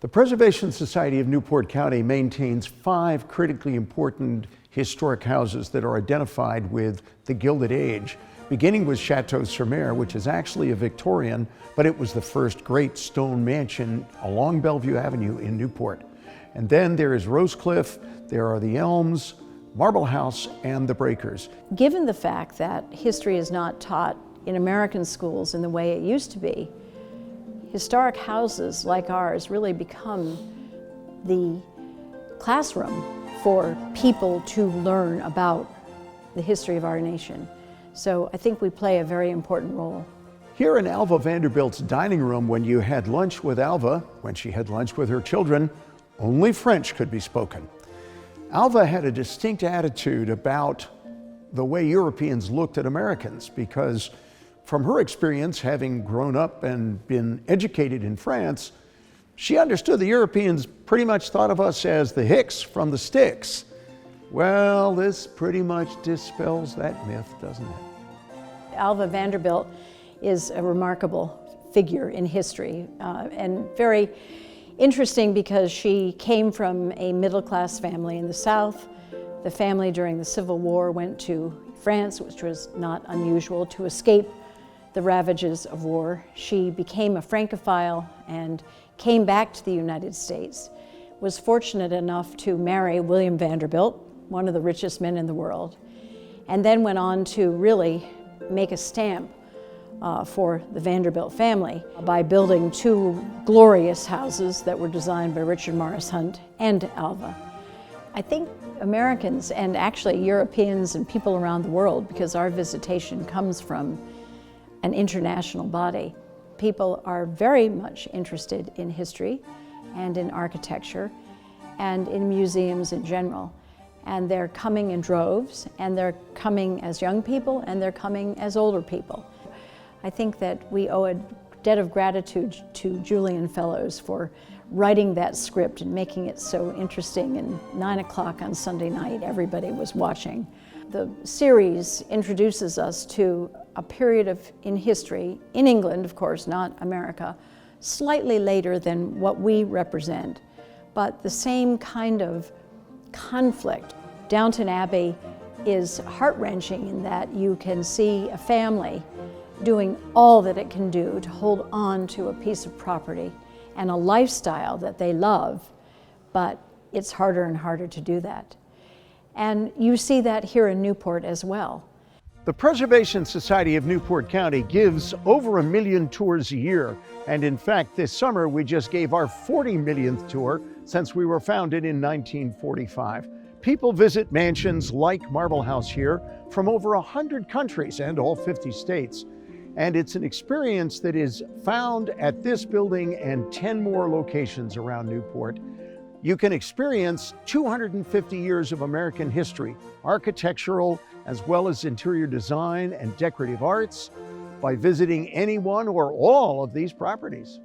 The Preservation Society of Newport County maintains 5 critically important historic houses that are identified with the Gilded Age, beginning with Chateau-sur-Mer, which is actually a Victorian, but it was the first great stone mansion along Bellevue Avenue in Newport. And then there is Rosecliff, there are the Elms, Marble House, and the Breakers. Given the fact that history is not taught in American schools in the way it used to be, historic houses like ours really become the classroom for people to learn about the history of our nation. So I think we play a very important role. Here in Alva Vanderbilt's dining room, when you had lunch with Alva, when she had lunch with her children, only French could be spoken. Alva had a distinct attitude about the way Europeans looked at Americans, because from her experience, having grown up and been educated in France, she understood the Europeans pretty much thought of us as the Hicks from the sticks. Well, this pretty much dispels that myth, doesn't it? Alva Vanderbilt is a remarkable figure in history and very interesting because she came from a middle-class family in the South. The family during the Civil War went to France, which was not unusual, to escape the ravages of war. She became a Francophile and came back to the United States, was fortunate enough to marry William Vanderbilt, one of the richest men in the world, and then went on to really make a stamp for the Vanderbilt family by building 2 glorious houses that were designed by Richard Morris Hunt and Alva. I think Americans, and actually Europeans and people around the world, because our visitation comes from an international body, people are very much interested in history and in architecture and in museums in general. And they're coming in droves, and they're coming as young people, and they're coming as older people. I think that we owe a debt of gratitude to Julian Fellows for writing that script and making it so interesting. And 9 o'clock on Sunday night, everybody was watching. The series introduces us to a period in history, in England, of course, not America, slightly later than what we represent, but the same kind of conflict. Downton Abbey is heart-wrenching in that you can see a family doing all that it can do to hold on to a piece of property and a lifestyle that they love, but it's harder and harder to do that. And you see that here in Newport as well. The Preservation Society of Newport County gives over 1 million tours a year. And in fact, this summer we just gave our 40 millionth tour since we were founded in 1945. People visit mansions like Marble House here from over 100 countries and all 50 states. And it's an experience that is found at this building and 10 more locations around Newport. You can experience 250 years of American history, architectural as well as interior design and decorative arts, by visiting any one or all of these properties.